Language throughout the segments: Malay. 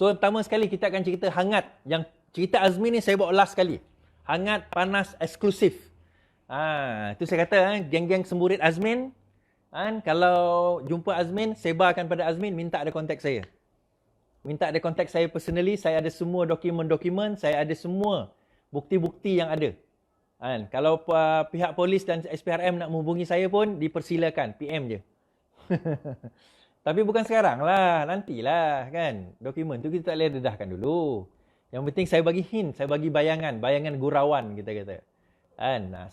So pertama sekali kita akan cerita hangat. Yang cerita Azmin ni saya bawa last sekali. Hangat, panas, eksklusif. Itu saya kata, geng-geng semburit Azmin, kalau jumpa Azmin, sebarkan pada Azmin, minta ada kontak saya. Minta ada kontak saya personally, saya ada semua dokumen-dokumen, saya ada semua bukti-bukti yang ada. Kalau pihak polis dan SPRM nak menghubungi saya pun, dipersilakan, PM je. Tapi bukan sekarang lah, nantilah kan. Dokumen tu kita tak boleh dedahkan dulu. Yang penting saya bagi hint, saya bagi bayangan gurauan kita kata.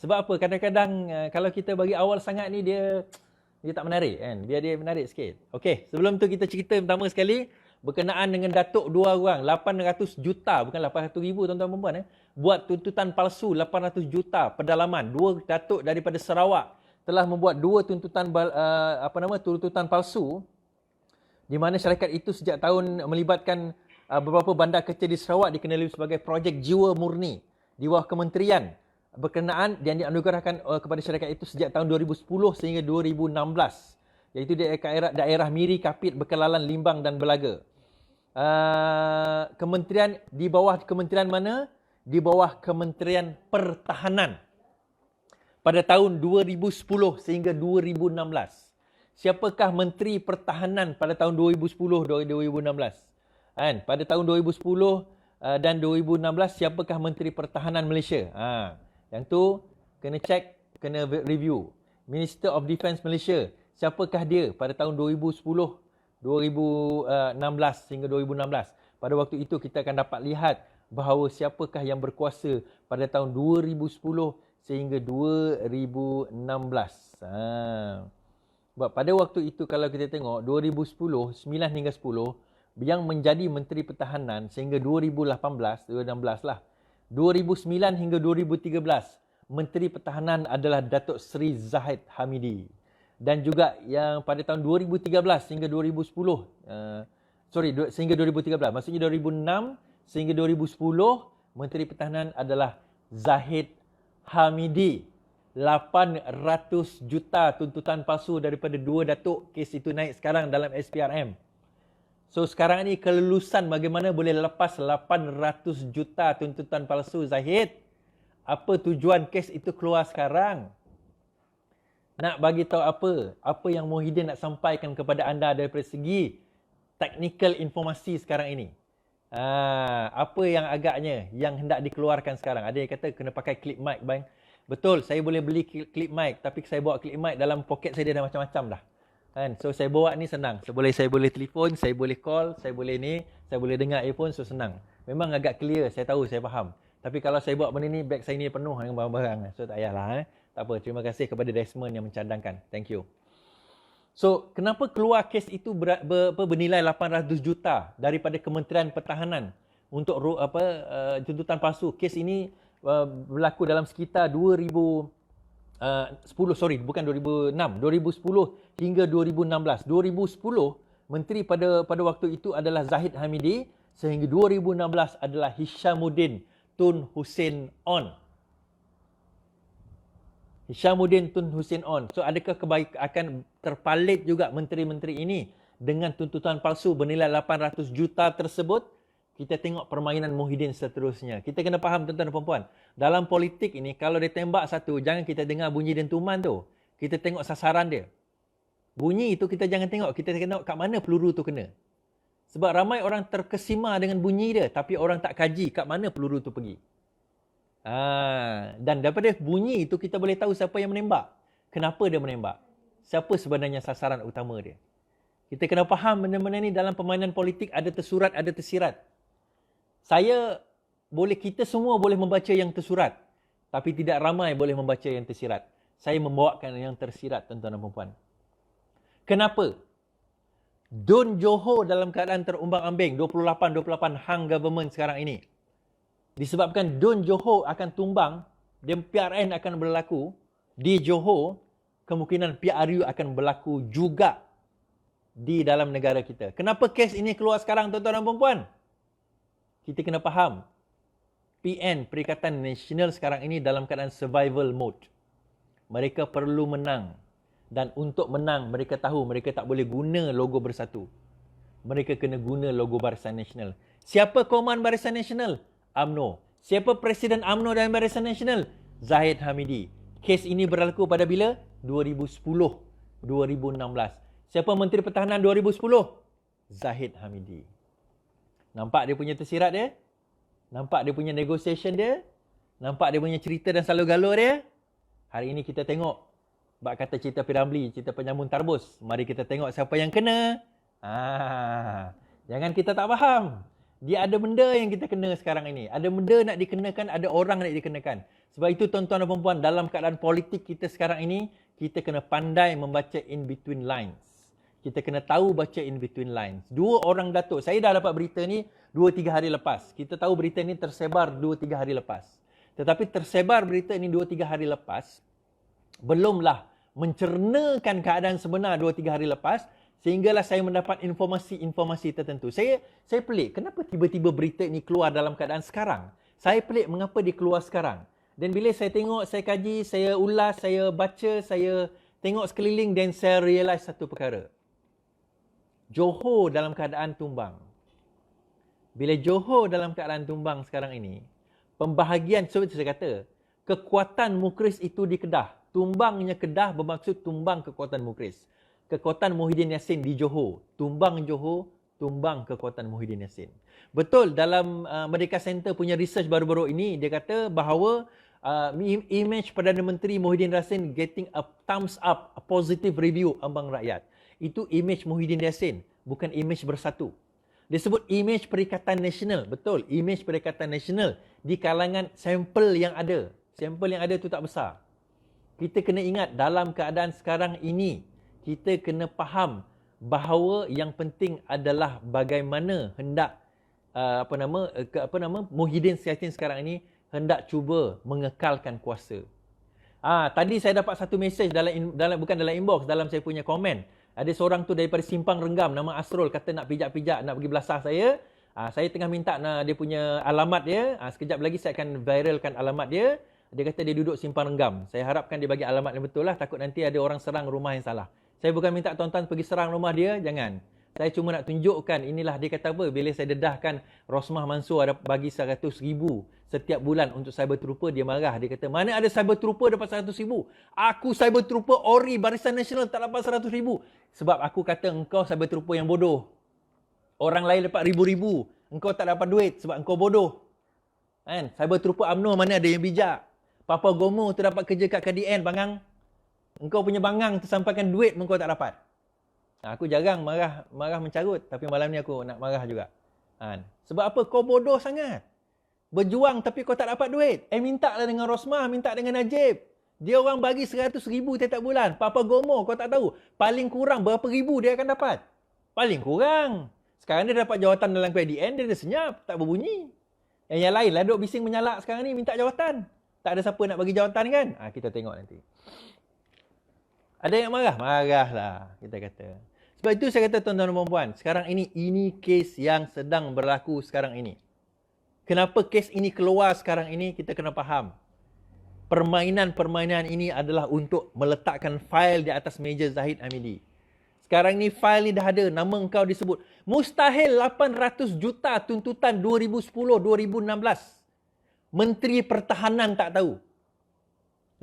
Sebab apa? Kadang-kadang kalau kita bagi awal sangat ni dia tak menarik kan. Biar dia menarik sikit. Okey, sebelum tu kita cerita pertama sekali berkenaan dengan datuk dua orang, 800 juta, bukan 800 ribu tuan-tuan perempuan buat tuntutan palsu 800 juta pedalaman. Dua datuk daripada Sarawak telah membuat dua tuntutan tuntutan palsu di mana syarikat itu sejak tahun melibatkan beberapa bandar kecil di Sarawak dikenali sebagai projek jiwa murni di bawah kementerian berkenaan yang dianugerahkan kepada syarikat itu sejak tahun 2010 sehingga 2016, iaitu daerah Miri, Kapit, Bekelalan, Limbang dan Belaga. Kementerian di bawah kementerian mana? Di bawah Kementerian Pertahanan pada tahun 2010 sehingga 2016. Siapakah Menteri Pertahanan pada tahun 2010-2016? Pada tahun 2010 dan 2016, siapakah Menteri Pertahanan Malaysia? Yang tu kena check, kena review. Minister of Defence Malaysia, siapakah dia pada tahun 2010, 2016 hingga 2016? Pada waktu itu kita akan dapat lihat bahawa siapakah yang berkuasa pada tahun 2010 sehingga 2016. Sebab pada waktu itu kalau kita tengok 2010, 9 hingga 10, yang menjadi Menteri Pertahanan sehingga 2018, 2016 lah. 2009 hingga 2013, Menteri Pertahanan adalah Datuk Seri Zahid Hamidi. Dan juga yang pada tahun 2013 hingga 2010, sehingga 2013, maksudnya 2006 sehingga 2010, Menteri Pertahanan adalah Zahid Hamidi. 800 juta tuntutan palsu daripada dua datuk, kes itu naik sekarang dalam SPRM. So sekarang ni kelulusan bagaimana boleh lepas 800 juta tuntutan palsu Zahid? Apa tujuan kes itu keluar sekarang? Nak bagi tahu apa? Apa yang Muhyiddin nak sampaikan kepada anda daripada segi technical informasi sekarang ini? Apa yang agaknya yang hendak dikeluarkan sekarang? Ada yang kata kena pakai clip mic bang. Betul, saya boleh beli clip mic, tapi saya bawa clip mic dalam poket saya dia dah macam-macam dah. So saya bawa ni senang. Saya boleh telefon, saya boleh call, saya boleh ni, saya boleh dengar earphone, so senang. Memang agak clear, saya tahu, saya faham. Tapi kalau saya bawa benda ni, beg saya ni penuh dengan barang-barang. So tak payahlah. Tak apa, terima kasih kepada Desmond yang mencadangkan. Thank you. So, kenapa keluar kes itu bernilai 800 juta daripada Kementerian Pertahanan untuk tuntutan palsu? Kes ini berlaku dalam sekitar 2010 hingga 2016. 2010 menteri pada waktu itu adalah Zahid Hamidi, sehingga 2016 adalah Hishamuddin Tun Hussein On. Hishamuddin Tun Hussein On. So adakah akan terpalit juga menteri-menteri ini dengan tuntutan palsu bernilai 800 juta tersebut? Kita tengok permainan Muhyiddin seterusnya. Kita kena faham tuan-tuan dan puan-puan. Dalam politik ini, kalau dia tembak satu, jangan kita dengar bunyi dentuman tu. Kita tengok sasaran dia. Bunyi itu kita jangan tengok. Kita tengok kat mana peluru tu kena. Sebab ramai orang terkesima dengan bunyi dia, tapi orang tak kaji kat mana peluru tu pergi. Dan daripada bunyi itu kita boleh tahu siapa yang menembak. Kenapa dia menembak. Siapa sebenarnya sasaran utama dia. Kita kena faham benda-benda ni dalam permainan politik ada tersurat, ada tersirat. Kita semua boleh membaca yang tersurat, tapi tidak ramai boleh membaca yang tersirat. Saya membawakan yang tersirat, tuan-tuan dan puan-puan. Kenapa? Dun Johor dalam keadaan terumbang-ambing, 28 hang government sekarang ini. Disebabkan Dun Johor akan tumbang, dan PRN akan berlaku di Johor, kemungkinan PRU akan berlaku juga di dalam negara kita. Kenapa kes ini keluar sekarang, tuan-tuan dan puan-puan? Kita kena faham. PN, Perikatan Nasional sekarang ini dalam keadaan survival mode. Mereka perlu menang. Dan untuk menang, mereka tahu mereka tak boleh guna logo Bersatu. mereka kena guna logo Barisan Nasional. Siapa Koman Barisan Nasional? UMNO. Siapa Presiden UMNO dan Barisan Nasional? Zahid Hamidi. Kes ini berlaku pada bila? 2010, 2016. Siapa Menteri Pertahanan 2010? Zahid Hamidi. Nampak dia punya tersirat dia? Nampak dia punya negotiation dia? Nampak dia punya cerita dan salu galur dia? Hari ini kita tengok. Bak kata cerita Piramli, cerita penyambung tarbus. Mari kita tengok siapa yang kena. Jangan kita tak faham. Dia ada benda yang kita kena sekarang ini. Ada benda nak dikenakan, ada orang nak dikenakan. Sebab itu tuan-tuan dan puan-puan, dalam keadaan politik kita sekarang ini, kita kena pandai membaca in between lines. Kita kena tahu baca in between lines. Dua orang datuk. Saya dah dapat berita ni 2-3 hari lepas. Kita tahu berita ni tersebar 2-3 hari lepas. Tetapi tersebar berita ni 2-3 hari lepas, belumlah mencernakan keadaan sebenar 2-3 hari lepas, sehinggalah saya mendapat informasi-informasi tertentu. Saya pelik, kenapa tiba-tiba berita ini keluar dalam keadaan sekarang? Saya pelik mengapa dia keluar sekarang. Dan bila saya tengok, saya kaji, saya ulas, saya baca, saya tengok sekeliling dan saya realise satu perkara. Johor dalam keadaan tumbang. Bila Johor dalam keadaan tumbang sekarang ini, pembahagian, seperti saya kata, kekuatan Mukris itu di Kedah. Tumbangnya Kedah bermaksud tumbang kekuatan Mukris. Kekuatan Muhyiddin Yassin di Johor. Tumbang Johor, tumbang kekuatan Muhyiddin Yassin. Betul, dalam Merdeka Center punya research baru-baru ini, dia kata bahawa image Perdana Menteri Muhyiddin Yassin getting a thumbs up, a positive review among rakyat. Itu image Muhyiddin Yassin, bukan image Bersatu. Dia sebut image Perikatan Nasional. Betul, image Perikatan Nasional di kalangan sampel yang ada. Sampel yang ada tu tak besar. Kita kena ingat dalam keadaan sekarang ini, kita kena faham bahawa yang penting adalah bagaimana hendak Muhyiddin Yassin sekarang ini hendak cuba mengekalkan kuasa. Tadi saya dapat satu mesej bukan dalam inbox, dalam saya punya komen. Ada seorang tu daripada Simpang Renggam, nama Asrul, kata nak pijak-pijak, nak pergi belasah saya. Saya tengah minta dia punya alamat dia. Sekejap lagi saya akan viralkan alamat dia. Dia kata dia duduk Simpang Renggam. Saya harapkan dia bagi alamat yang betul lah. Takut nanti ada orang serang rumah yang salah. Saya bukan minta tuan-tuan pergi serang rumah dia. Jangan. Saya cuma nak tunjukkan, inilah dia kata apa. Bila saya dedahkan Rosmah Mansur ada bagi 100,000 setiap bulan untuk cyber trooper, dia marah. Dia kata, mana ada cyber trooper dapat 100,000? Aku cyber trooper ori Barisan Nasional tak dapat 100,000. Sebab aku kata engkau cyber trooper yang bodoh. Orang lain dapat ribu-ribu. Engkau tak dapat duit sebab engkau bodoh. Kan? Cyber trooper UMNO mana ada yang bijak. Papa Gomo tu dapat kerja kat KDN, bangang. Engkau punya bangang tersampaikan duit, engkau tak dapat. Aku jarang marah mencarut. Tapi malam ni aku nak marah juga. Sebab apa? Kau bodoh sangat. Berjuang tapi kau tak dapat duit. Minta lah dengan Rosmah, minta dengan Najib. Dia orang bagi 100,000 setiap bulan. Papa Gomo, kau tak tahu. Paling kurang berapa ribu dia akan dapat? Paling kurang. Sekarang dia dapat jawatan dalam KDN, dia dah senyap, tak berbunyi. Yang lain lah duk bising menyalak sekarang ni minta jawatan. Tak ada siapa nak bagi jawatan kan? Kita tengok nanti. Ada yang marah? Marahlah, kita kata. Sebab itu saya kata tuan-tuan dan puan-puan, sekarang ini kes yang sedang berlaku sekarang ini. Kenapa kes ini keluar sekarang ini, kita kena faham. Permainan-permainan ini adalah untuk meletakkan fail di atas meja Zahid Hamidi. Sekarang ni fail ni dah ada, nama engkau disebut. Mustahil 800 juta tuntutan 2010-2016. Menteri Pertahanan tak tahu.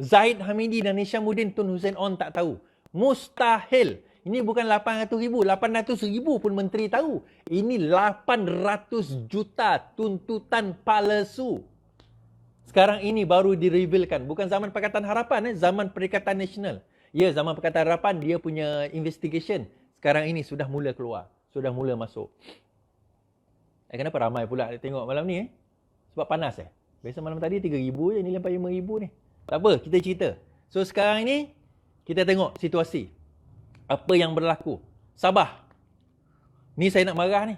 Zahid Hamidi dan Hishamuddin Tun Hussein On tak tahu. Mustahil. Ini bukan 800,000. 800,000 pun menteri tahu. Ini 800 juta tuntutan palsu. Sekarang ini baru direvealkan. Bukan zaman Pakatan Harapan, zaman Perikatan Nasional. Ya, zaman Pakatan Harapan dia punya investigation. Sekarang ini sudah mula keluar. Sudah mula masuk. Kenapa ramai pula tengok malam ni? Sebab panas Biasa malam tadi 3,000 je, ni sampai 5,000 ni. Tak apa, kita cerita. So sekarang ini, kita tengok situasi. Apa yang berlaku. Sabah. Ni saya nak marah ni.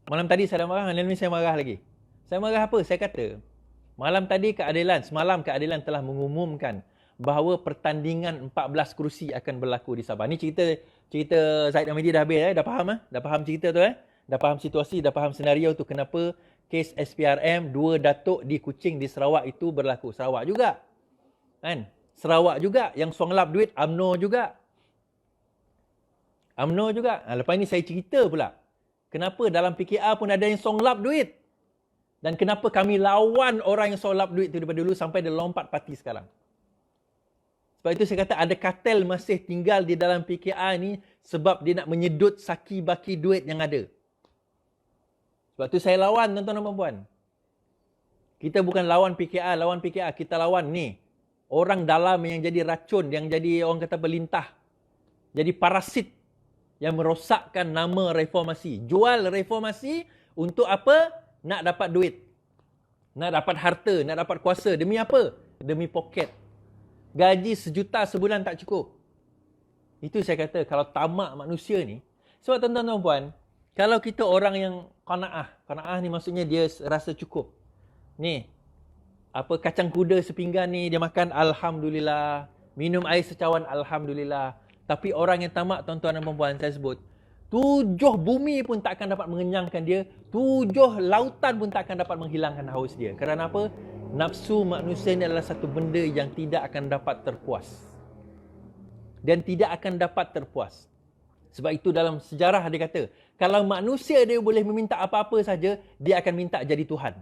Malam tadi saya dah marah, malam ni saya marah lagi. Saya marah apa? Saya kata, semalam keadilan telah mengumumkan bahawa pertandingan 14 kerusi akan berlaku di Sabah. Ni cerita Zahid Hamidi dah habis dah faham Dah faham cerita tu Dah faham situasi, dah faham senario tu kenapa kes SPRM 2 datuk di Kuching di Sarawak itu berlaku. Sarawak juga. Kan? Sarawak juga yang suang lap duit UMNO juga. UMNO juga. Lepas ni saya cerita pula. Kenapa dalam PKR pun ada yang songlap duit. Dan kenapa kami lawan orang yang songlap duit tu daripada dulu sampai dia lompat parti sekarang. Sebab itu saya kata ada kartel masih tinggal di dalam PKR ni sebab dia nak menyedut saki baki duit yang ada. Sebab tu saya lawan tuan-tuan dan puan-puan. Kita bukan lawan PKR, kita lawan ni. Orang dalam yang jadi racun, yang jadi orang kata pelintah. Jadi parasit yang merosakkan nama reformasi. Jual reformasi untuk apa? Nak dapat duit. Nak dapat harta, nak dapat kuasa. Demi apa? Demi poket. Gaji 1 juta sebulan tak cukup. Itu saya kata kalau tamak manusia ni. Sebab tuan-tuan dan puan, kalau kita orang yang qanaah. Qanaah ni maksudnya dia rasa cukup. Ni, apa kacang kuda sepinggan ni dia makan alhamdulillah. Minum air secawan alhamdulillah. Tapi orang yang tamak tuan-tuan dan puan saya sebut, 7 bumi pun tak akan dapat mengenyangkan dia. 7 lautan pun tak akan dapat menghilangkan haus dia. Kerana apa? Nafsu manusia ini adalah satu benda yang tidak akan dapat terpuas. Dan tidak akan dapat terpuas. Sebab itu dalam sejarah dia kata, kalau manusia dia boleh meminta apa-apa saja, dia akan minta jadi Tuhan.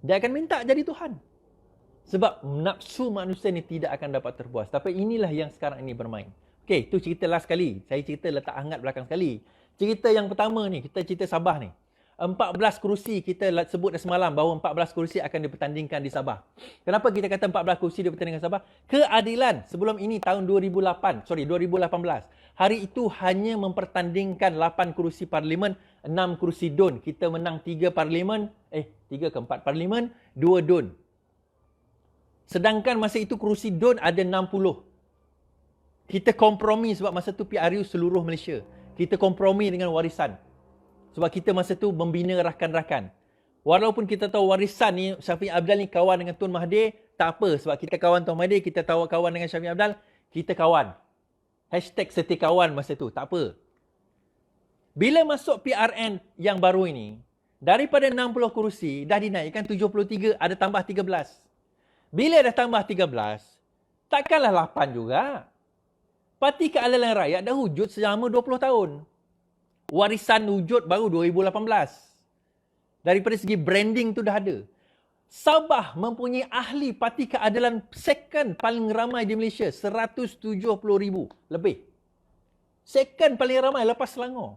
Dia akan minta jadi Tuhan. Sebab nafsu manusia ini tidak akan dapat terpuas. Tapi inilah yang sekarang ini bermain. Okey, itu cerita last sekali. Saya cerita letak hangat belakang sekali. Cerita yang pertama ni, kita cerita Sabah ni. 14 kerusi kita sebut dah semalam bahawa 14 kerusi akan dipertandingkan di Sabah. Kenapa kita kata 14 kerusi dipertandingkan di Sabah? Keadilan sebelum ini tahun 2018. Hari itu hanya mempertandingkan 8 kerusi parlimen, 6 kerusi DUN. Kita menang 3 parlimen, 3 ke 4 parlimen, 2 DUN. Sedangkan masa itu kerusi DUN ada 60. Kita kompromi sebab masa tu PRU seluruh Malaysia. Kita kompromi dengan warisan. Sebab kita masa tu membina rakan-rakan. Walaupun kita tahu warisan ni, Syafiq Abdal ni kawan dengan Tun Mahathir, tak apa. Sebab kita kawan Tun Mahathir, kita tahu kawan dengan Syafiq Abdal, kita kawan. #setikawan masa tu, tak apa. Bila masuk PRN yang baru ini, daripada 60 kerusi, dah dinaikkan 73, ada tambah 13. Bila dah tambah 13, takkanlah 8 juga. Parti Keadilan Rakyat dah wujud selama 20 tahun. Warisan wujud baru 2018. Daripada segi branding tu dah ada. Sabah mempunyai ahli Parti Keadilan second paling ramai di Malaysia. 170,000 lebih. Second paling ramai lepas Selangor.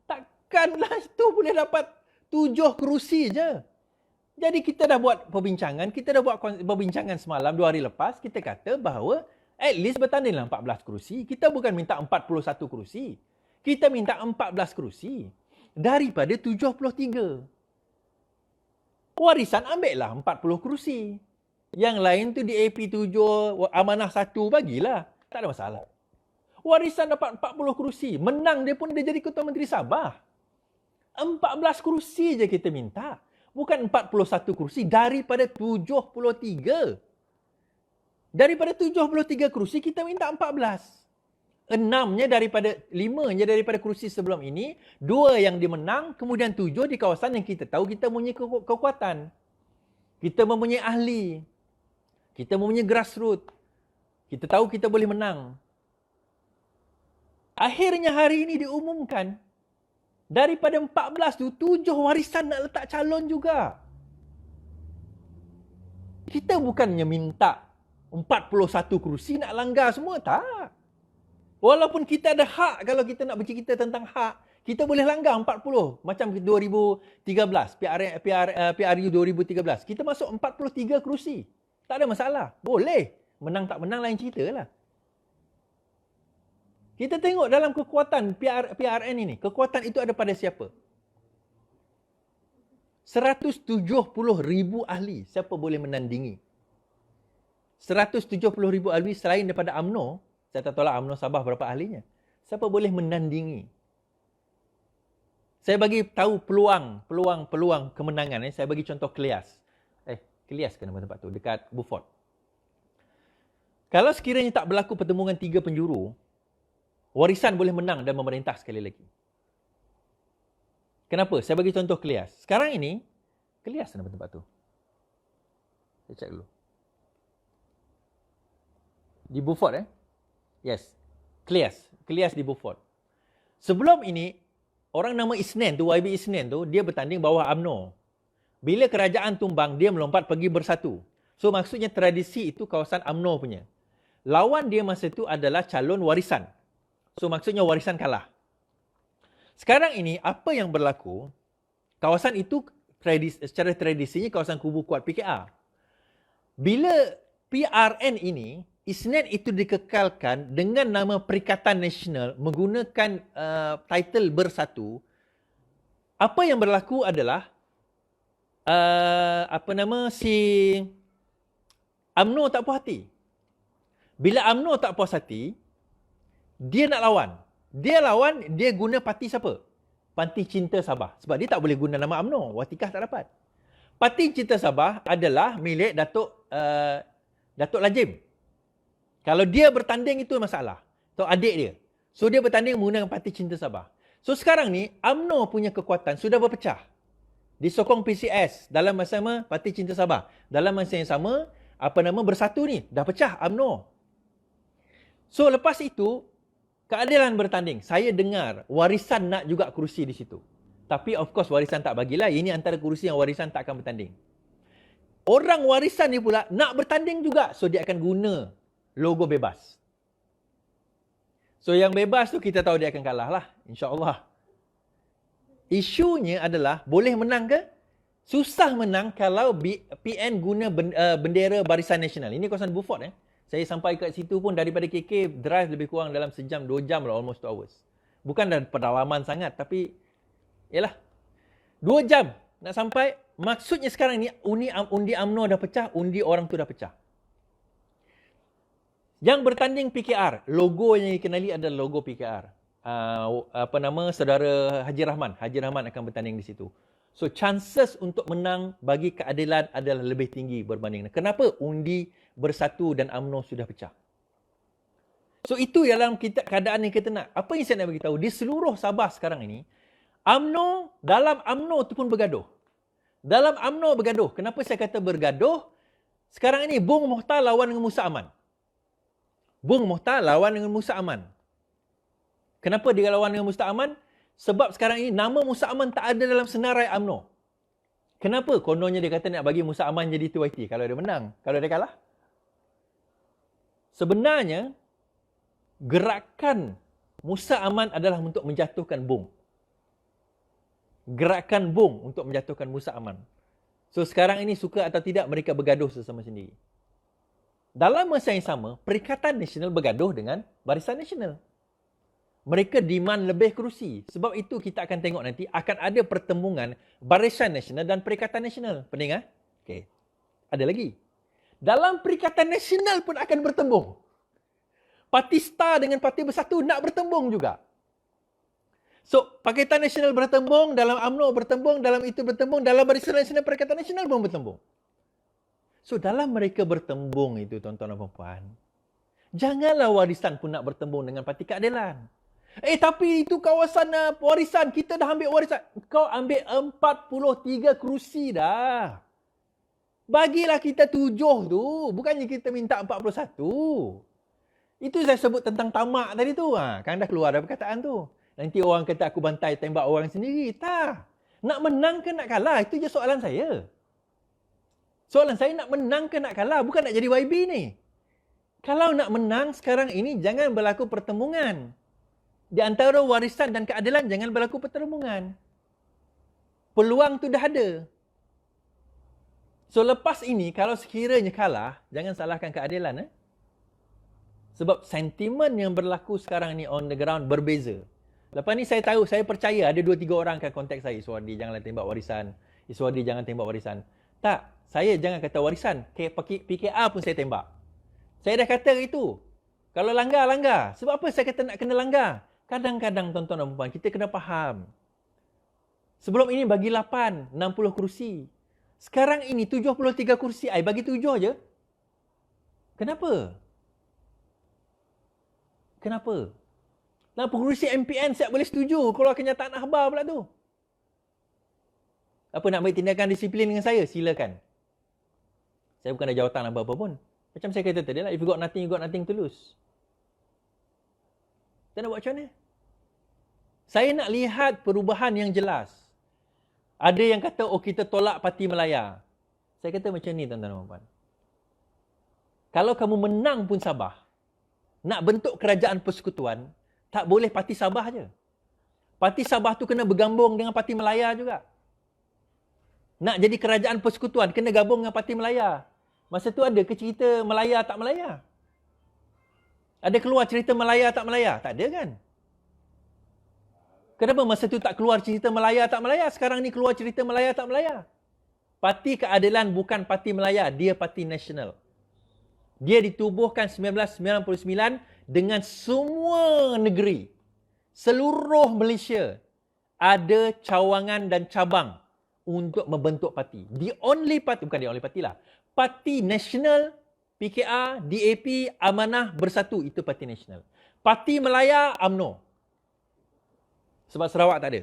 Takkanlah itu boleh dapat 7 kerusi je. Jadi kita dah buat perbincangan. Kita dah buat perbincangan semalam 2 hari lepas. Kita kata bahawa at least bertandinglah 14 kerusi. Kita bukan minta 41 kerusi. Kita minta 14 kerusi daripada 73. Warisan ambillah 40 kerusi. Yang lain tu di AP7, amanah 1 bagilah. Tak ada masalah. Warisan dapat 40 kerusi. Menang dia pun dia jadi Ketua Menteri Sabah. 14 kerusi je kita minta. Bukan 41 kerusi daripada 73. Daripada 73 kerusi kita minta 14. 6-nya daripada 5-nya daripada kerusi sebelum ini, 2 yang dimenang, kemudian 7 di kawasan yang kita tahu kita mempunyai kekuatan. Kita mempunyai ahli. Kita mempunyai grassroots. Kita tahu kita boleh menang. Akhirnya hari ini diumumkan, daripada 14 tu, 7 warisan nak letak calon juga. Kita bukannya minta 41 kerusi nak langgar semua, tak. Walaupun kita ada hak, kalau kita nak bercerita tentang hak, kita boleh langgar 40. Macam 2013, PRU 2013. Kita masuk 43 kerusi. Tak ada masalah. Boleh. Menang tak menang lain cerita lah. Kita tengok dalam kekuatan PRN ini. Kekuatan itu ada pada siapa? 170,000 ahli. Siapa boleh menandingi? 170,000 ahli selain daripada UMNO. Saya tak tahu lah UMNO Sabah berapa ahlinya. Siapa boleh menandingi? Saya bagi tahu peluang kemenangan. Saya bagi contoh Klias. Klias ke nama tempat tu? Dekat Beaufort. Kalau sekiranya tak berlaku pertemuan 3 penjuru, warisan boleh menang dan memerintah sekali lagi. Kenapa? Saya bagi contoh Klias. Sekarang ini, Klias nama tempat tu. Saya cek dulu. Di Beaufort Yes. Clears di Beaufort. Sebelum ini, orang nama Isnin tu, YB Isnin tu, dia bertanding bawah UMNO. Bila kerajaan tumbang, dia melompat pergi Bersatu. So maksudnya tradisi itu kawasan UMNO punya. Lawan dia masa itu adalah calon warisan. So maksudnya warisan kalah. Sekarang ini, apa yang berlaku, kawasan itu secara tradisinya kawasan kubu kuat PKR. Bila PRN ini, Isnin itu dikekalkan dengan nama Perikatan Nasional menggunakan title Bersatu, apa yang berlaku adalah si UMNO tak puas hati. Bila UMNO tak puas hati, dia nak lawan. Dia guna parti siapa? Parti Cinta Sabah. Sebab dia tak boleh guna nama UMNO. Watikah tak dapat. Parti Cinta Sabah adalah milik Datuk Lajim. Kalau dia bertanding itu masalah. Atau adik dia. So dia bertanding menggunakan Parti Cinta Sabah. So sekarang ni UMNO punya kekuatan sudah berpecah. Disokong PCS dalam masa sama Parti Cinta Sabah. Dalam masa yang sama, Bersatu ni dah pecah UMNO. So lepas itu, keadilan bertanding. Saya dengar warisan nak juga kerusi di situ. Tapi of course warisan tak bagilah. Ini antara kerusi yang warisan tak akan bertanding. Orang warisan ni pula nak bertanding juga. So dia akan guna logo bebas. So yang bebas tu kita tahu dia akan kalah lah. InsyaAllah. Isunya adalah boleh menang ke? Susah menang kalau PN guna bendera Barisan Nasional. Ini kawasan Beaufort. Saya sampai kat situ pun daripada KK drive lebih kurang dalam sejam, 2 jam lah, almost 2 hours. Bukan dalam pedalaman sangat, tapi yalah, 2 jam nak sampai. Maksudnya sekarang ni undi UMNO dah pecah, undi orang tu dah pecah. Yang bertanding PKR, logo yang dikenali adalah logo PKR. Saudara Haji Rahman. Haji Rahman akan bertanding di situ. So chances untuk menang bagi keadilan adalah lebih tinggi berbanding. Kenapa? Undi Bersatu dan UMNO sudah pecah. So itu dalam keadaan yang kita nak. Apa yang saya nak beritahu, di seluruh Sabah sekarang ini, dalam UMNO tu pun bergaduh. Dalam UMNO bergaduh. Kenapa saya kata bergaduh? Sekarang ini Bung Mohtar lawan dengan Musa Aman. Bung Mohtar lawan dengan Musa Aman. Kenapa dia lawan dengan Musa Aman? Sebab sekarang ini nama Musa Aman tak ada dalam senarai UMNO. Kenapa? Kononnya dia kata nak bagi Musa Aman jadi TYT kalau dia menang. Kalau dia kalah. Sebenarnya, gerakan Musa Aman adalah untuk menjatuhkan Bung. Gerakan Bung untuk menjatuhkan Musa Aman. So sekarang ini suka atau tidak mereka bergaduh sesama sendiri. Dalam masa yang sama, Perikatan Nasional bergaduh dengan Barisan Nasional. Mereka demand lebih kerusi. Sebab itu kita akan tengok nanti akan ada pertembungan Barisan Nasional dan Perikatan Nasional. Pendengar? Okey. Ada lagi. Dalam Perikatan Nasional pun akan bertembung. Parti Star dengan Parti Bersatu nak bertembung juga. So, Pakatan Nasional bertembung, dalam UMNO bertembung, dalam itu bertembung, dalam Barisan Nasional, Perikatan Nasional pun bertembung. So, dalam mereka bertembung itu, tuan-tuan dan puan-puan, janganlah warisan pun nak bertembung dengan Parti Keadilan. Tapi itu kawasan warisan, kita dah ambil warisan. Kau ambil 43 kerusi dah. Bagilah kita 7 tu. Bukannya kita minta 41. Itu saya sebut tentang tamak tadi tu. Kan dah keluar dah perkataan tu. Nanti orang kata aku bantai tembak orang sendiri. Tak. Nak menang ke nak kalah? Itu je soalan saya. Soalan saya nak menang ke nak kalah? Bukan nak jadi YB ni. Kalau nak menang sekarang ini, jangan berlaku pertembungan. Di antara warisan dan keadilan, jangan berlaku pertembungan. Peluang tu dah ada. So lepas ini, kalau sekiranya kalah, jangan salahkan keadilan. Sebab sentimen yang berlaku sekarang ni on the ground berbeza. Lepas ni saya tahu, saya percaya ada 2-3 orang akan kontak saya. Iswadi janganlah tembak warisan. Iswadi jangan tembak warisan. Tak, saya jangan kata warisan. PKR pun saya tembak. Saya dah kata itu. Kalau langgar, langgar. Sebab apa saya kata nak kena langgar? Kadang-kadang tuan-tuan dan puan, kita kena faham. Sebelum ini bagi 8, 60 kerusi. Sekarang ini 73 kursi, I bagi 7 je. Kenapa? Kenapa? Kenapa kerusi MPN siap boleh setuju keluar kenyataan akhbar pula tu? Apa nak ambil tindakan disiplin dengan saya? Silakan. Saya bukan ada jawatan apa-apa pun. Macam saya kata tadi lah, if you got nothing to lose. Kita nak buat macam mana? Saya nak lihat perubahan yang jelas. Ada yang kata, oh kita tolak parti Melaya. Saya kata macam ni tuan-tuan dan puan. Kalau kamu menang pun Sabah, nak bentuk kerajaan persekutuan, tak boleh parti Sabah je. Parti Sabah tu kena bergabung dengan parti Melaya juga. Nak jadi kerajaan persekutuan, kena gabung dengan parti Melaya. Masa tu ada ke cerita Melaya tak Melaya? Ada keluar cerita Melaya tak Melaya? Tak ada kan? Kenapa masa tu tak keluar cerita Melaya tak Melaya? Sekarang ni keluar cerita Melaya tak Melaya. Parti Keadilan bukan parti Melaya, dia parti nasional. Dia ditubuhkan 1999 dengan semua negeri. Seluruh Malaysia ada cawangan dan cabang untuk membentuk parti. The only party, bukan the only party lah. Parti nasional, PKR, DAP, Amanah Bersatu, itu parti nasional. Parti Melaya, UMNO. Sebab Sarawak tak ada.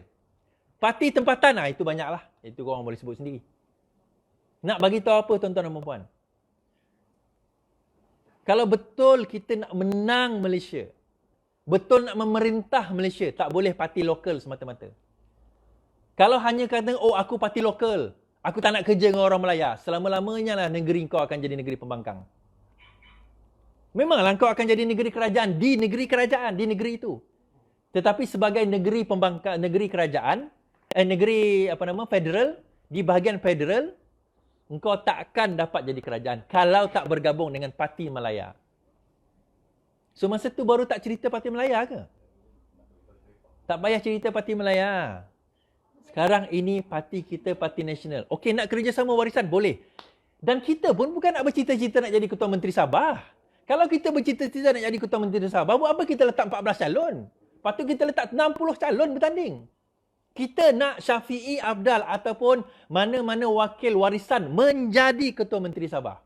Parti tempatan, itu banyaklah. Itu korang boleh sebut sendiri. Nak bagi tahu apa tuan-tuan dan puan? Kalau betul kita nak menang Malaysia, betul nak memerintah Malaysia, tak boleh parti lokal semata-mata. Kalau hanya kata, oh aku parti lokal, aku tak nak kerja dengan orang Melaya, selama-lamanya lah negeri kau akan jadi negeri pembangkang. Memanglah kau akan jadi negeri kerajaan di negeri kerajaan, di negeri itu. Tetapi sebagai negeri pembangkang, negeri kerajaan, negeri federal, di bahagian federal, engkau takkan dapat jadi kerajaan kalau tak bergabung dengan parti Melaya. So masa tu baru tak cerita parti Melaya ke? Tak payah cerita parti Melaya. Sekarang ini parti kita parti nasional. Okey, nak kerjasama warisan? Boleh. Dan kita pun bukan nak bercita-cita nak jadi Ketua Menteri Sabah. Kalau kita bercita-cita nak jadi Ketua Menteri Sabah, buat apa kita letak 14 calon? Patut kita letak 60 calon bertanding. Kita nak Syafiee Afdal ataupun mana-mana wakil warisan menjadi Ketua Menteri Sabah.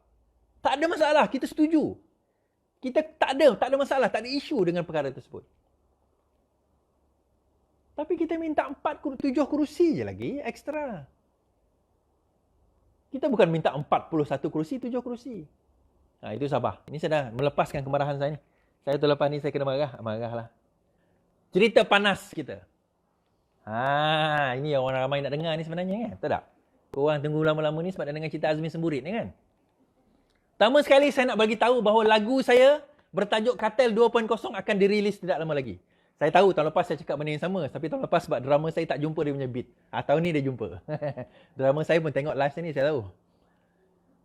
Tak ada masalah, kita setuju. Kita tak ada masalah, tak ada isu dengan perkara tersebut. Tapi kita minta 7 kerusi je lagi ekstra. Kita bukan minta 41 kerusi, 7 kerusi. Itu Sabah. Ini saya dah melepaskan kemarahan saya ni. Saya tu lepas ni saya kena marahlah. Cerita panas kita. Ini yang orang ramai nak dengar ni sebenarnya kan? Betul tak? Korang tunggu lama-lama ni sebab nak dengar cerita Azmin Semburit ni kan? Pertama sekali saya nak bagi tahu bahawa lagu saya bertajuk Kartel 2.0 akan dirilis tidak lama lagi. Saya tahu tahun lepas saya cakap benda yang sama, tapi tahun lepas sebab drama saya tak jumpa dia punya beat. Tahun ni dia jumpa. Drama saya pun tengok live ni saya tahu.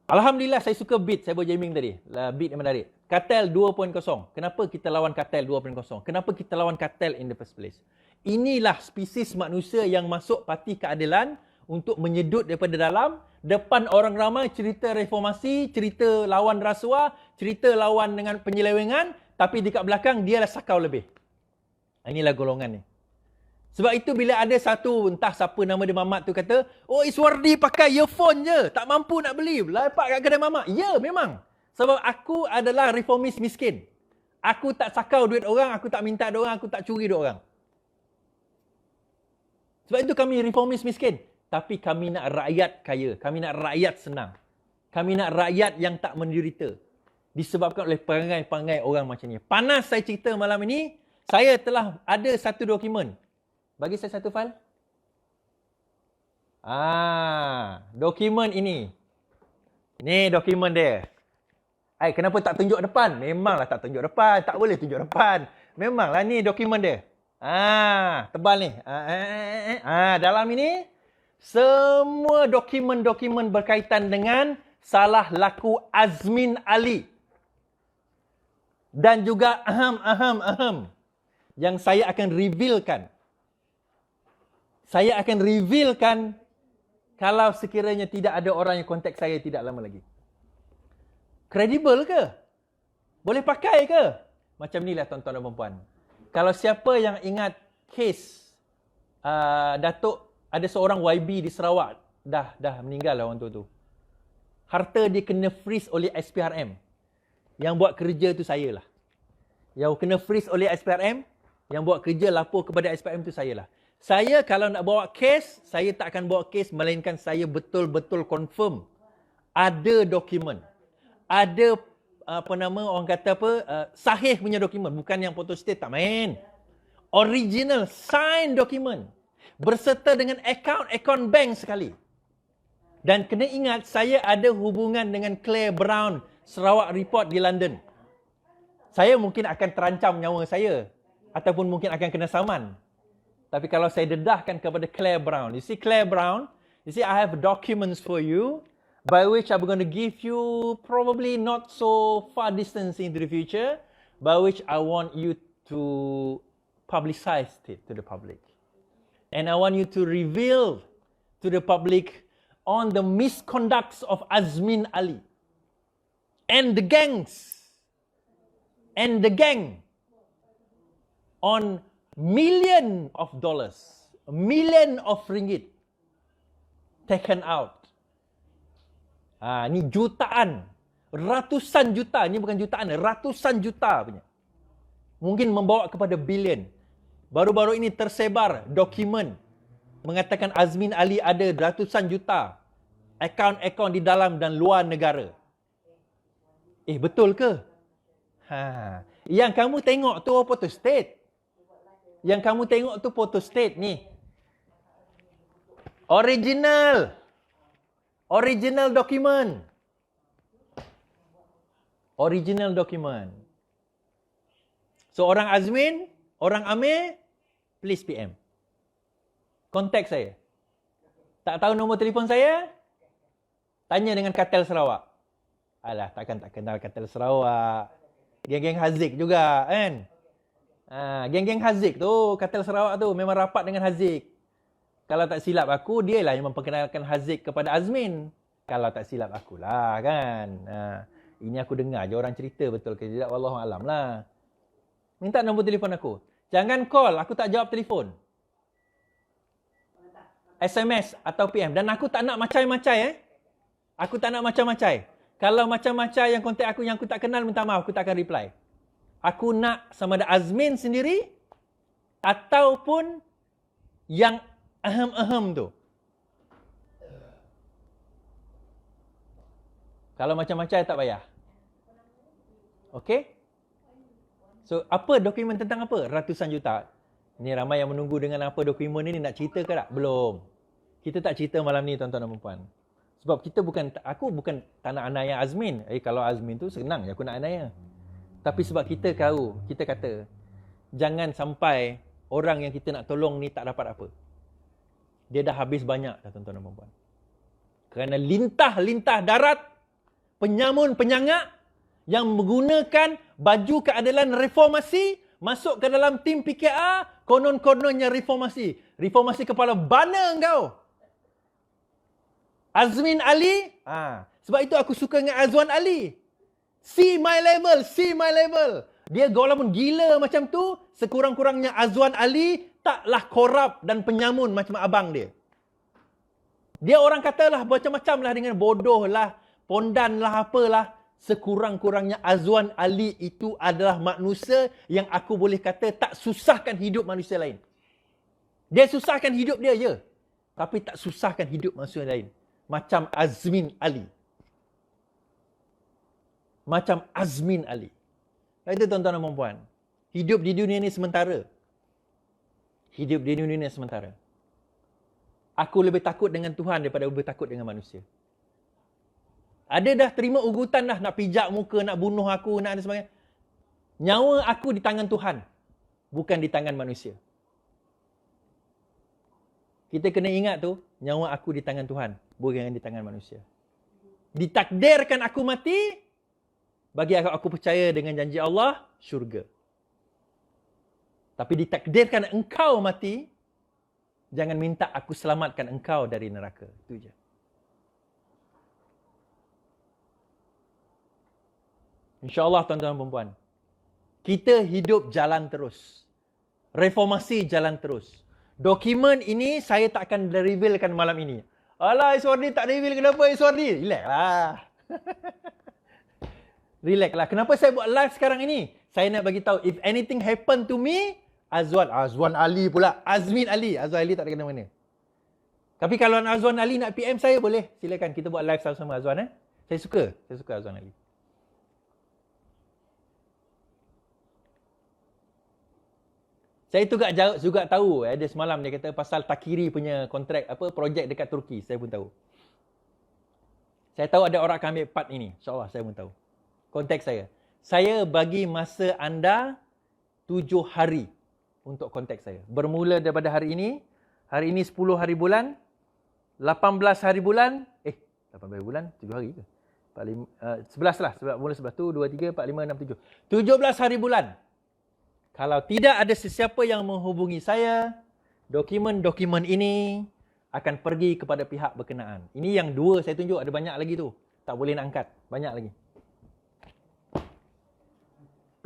Alhamdulillah saya suka beat, saya buat jamming tadi. Beat yang menarik. Kartel 2.0. Kenapa kita lawan Kartel 2.0? Kenapa kita lawan Kartel in the first place? Inilah spesies manusia yang masuk Parti Keadilan untuk menyedut daripada dalam, depan orang ramai cerita reformasi, cerita lawan rasuah, cerita lawan dengan penyelewengan, tapi dekat belakang dia lah sakau lebih. Inilah golongan ni. Sebab itu bila ada satu, entah siapa nama dia Mamat tu kata, oh Iswardi pakai earphone je, tak mampu nak beli, lepak kat kedai Mamat. Ya, memang. Sebab aku adalah reformis miskin. Aku tak sakau duit orang, aku tak minta duit orang, aku tak curi duit orang. Sebab itu kami reformis miskin. Tapi kami nak rakyat kaya. Kami nak rakyat senang. Kami nak rakyat yang tak menderita. Disebabkan oleh perangai-perangai orang macam ni. Panas saya cerita malam ini. Saya telah ada satu dokumen. Bagi saya satu file. Dokumen ini. Ini dokumen dia. Kenapa tak tunjuk depan? Memanglah tak tunjuk depan. Tak boleh tunjuk depan. Memanglah ni dokumen dia. Tebal ni. Dalam ini semua dokumen-dokumen berkaitan dengan salah laku Azmin Ali. Dan juga aham yang saya akan revealkan. Saya akan revealkan kalau sekiranya tidak ada orang yang kontak saya tidak lama lagi. Kredibel ke? Boleh pakai ke? Macam inilah tuan-tuan dan puan-puan. Kalau siapa yang ingat kes Datuk, ada seorang YB di Sarawak, dah meninggal lah orang tua tu. Harta dia kena freeze oleh SPRM. Yang buat kerja tu saya lah. Yang kena freeze oleh SPRM, yang buat kerja lapor kepada SPRM tu saya lah. Saya kalau nak bawa kes, saya tak akan bawa kes melainkan saya betul-betul confirm ada dokumen, ada orang kata sahih punya dokumen, bukan yang photostat, tak main. Original signed dokumen berserta dengan akaun bank sekali. Dan kena ingat, saya ada hubungan dengan Claire Brown Sarawak Report di London. Saya mungkin akan terancam nyawa saya ataupun mungkin akan kena saman. Tapi kalau saya dedahkan kepada Claire Brown, you see Claire Brown, you see I have documents for you by which I'm going to give you probably not so far distance into the future, by which I want you to publicize it to the public. And I want you to reveal to the public on the misconducts of Azmin Ali and the gang on million of dollars, million of ringgit taken out. Ni jutaan, ratusan juta, ni bukan jutaan, ratusan juta punya. Mungkin membawa kepada bilion. Baru-baru ini tersebar dokumen mengatakan Azmin Ali ada ratusan juta akaun-akaun di dalam dan luar negara. Betul ke? Yang kamu tengok tu photostat. Yang kamu tengok tu photostat ni. Original document. Original document. So orang Azmin, orang Amir, please PM. Contact saya. Tak tahu nombor telefon saya? Tanya dengan Kartel Sarawak. Alah, takkan tak kenal Kartel Sarawak. Geng-geng Haziq juga, kan? Geng-geng Haziq tu, Kartel Sarawak tu memang rapat dengan Haziq. Kalau tak silap aku, dia lah yang memperkenalkan Haziq kepada Azmin. Kalau tak silap akulah, kan? Ini aku dengar je orang cerita, betul ke tidak? Wallahualam lah. Minta nombor telefon aku. Jangan call, aku tak jawab telefon. SMS atau PM. Dan aku tak nak macai-macai. Aku tak nak macam-macam. Kalau macam-macam yang kontak aku yang aku tak kenal, minta maaf, aku tak akan reply. Aku nak sama ada Azmin sendiri ataupun yang ahem-ahem tu. Kalau macam-macam tak payah. Okey? So, apa dokumen tentang apa? Ratusan juta. Ni ramai yang menunggu dengan apa dokumen ni, nak cerita ke tak? Belum. Kita tak cerita malam ni, tuan-tuan dan puan. Sebab aku bukan tak nak anaya Azmin. Kalau Azmin tu senang je aku nak anaya. Tapi sebab kita kata, jangan sampai orang yang kita nak tolong ni tak dapat apa. Dia dah habis banyak dah, tuan-tuan dan puan. Kerana lintah-lintah darat, penyamun-penyangak yang menggunakan baju keadilan reformasi masuk ke dalam tim PKR, konon-kononnya reformasi. Reformasi kepala bana engkau. Azmin Ali, sebab itu aku suka dengan Azwan Ali. See my level. Dia walaupun gila macam tu, sekurang-kurangnya Azwan Ali taklah korup dan penyamun macam abang dia. Dia orang katalah macam-macam lah dengan bodoh lah, pondan lah, apalah. Sekurang-kurangnya Azwan Ali itu adalah manusia yang aku boleh kata tak susahkan hidup manusia lain. Dia susahkan hidup dia je, tapi tak susahkan hidup manusia lain. Macam Azmin Ali. Itu tuan-tuan dan puan. Hidup di dunia ni sementara. Aku lebih takut dengan Tuhan daripada lebih takut dengan manusia. Ada dah terima ugutan dah, nak pijak muka, nak bunuh aku, nak ada sebagainya. Nyawa aku di tangan Tuhan, bukan di tangan manusia. Kita kena ingat tu, nyawa aku di tangan Tuhan, bukan di tangan manusia. Ditakdirkan aku mati, bagi aku percaya dengan janji Allah, syurga. Tapi ditakdirkan engkau mati, jangan minta aku selamatkan engkau dari neraka. Itu je. InsyaAllah tuan-tuan dan puan, kita hidup jalan terus. Reformasi jalan terus. Dokumen ini saya tak akan revealkan malam ini. Alah, Iswardi tak reveal, kenapa Iswardi? Relax lah. Relax lah. Kenapa saya buat live sekarang ini? Saya nak bagi tahu, if anything happen to me, Azwan Ali pula. Azmin Ali. Azwan Ali tak ada kena mana. Tapi kalau Azwan Ali nak PM saya, boleh. Silakan kita buat live sama-sama Azwan. Saya suka Azwan Ali. Saya juga tahu, ada semalam dia kata pasal Takiri punya kontrak projek dekat Turki, saya pun tahu. Saya tahu ada orang akan ambil part ini, insya-Allah saya pun tahu. Konteks saya. Saya bagi masa anda 7 hari untuk konteks saya. Bermula daripada hari ini 10 hari bulan, 18 hari bulan, 18 hari bulan, 7 hari ke? 11 lah, mula 11 tu, 2, 3, 4, 5, 6, 7. 17 hari bulan. Kalau tidak ada sesiapa yang menghubungi saya, dokumen-dokumen ini akan pergi kepada pihak berkenaan. Ini yang 2 saya tunjuk, ada banyak lagi tu. Tak boleh nak angkat, banyak lagi.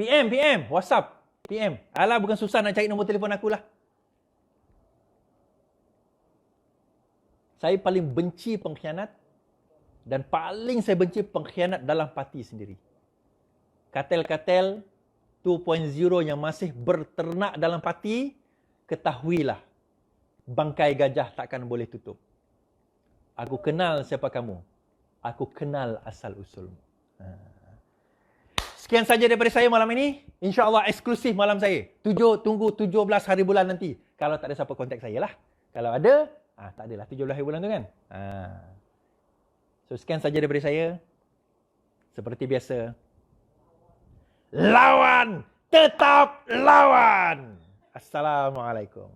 PM, WhatsApp, PM. Alah, bukan susah nak cari nombor telefon akulah. Saya paling benci pengkhianat dan paling saya benci pengkhianat dalam parti sendiri. Kartel-kartel 2.0 yang masih berternak dalam parti, ketahuilah, bangkai gajah takkan boleh tutup. Aku kenal siapa kamu. Aku kenal asal usulmu. Sekian saja daripada saya malam ini. InsyaAllah eksklusif malam saya. Tunggu 17 hari bulan nanti. Kalau tak ada siapa kontak saya lah. Kalau ada, tak adalah 17 hari bulan tu kan. So sekian saja daripada saya. Seperti biasa. Lawan! Tetap lawan! Assalamualaikum.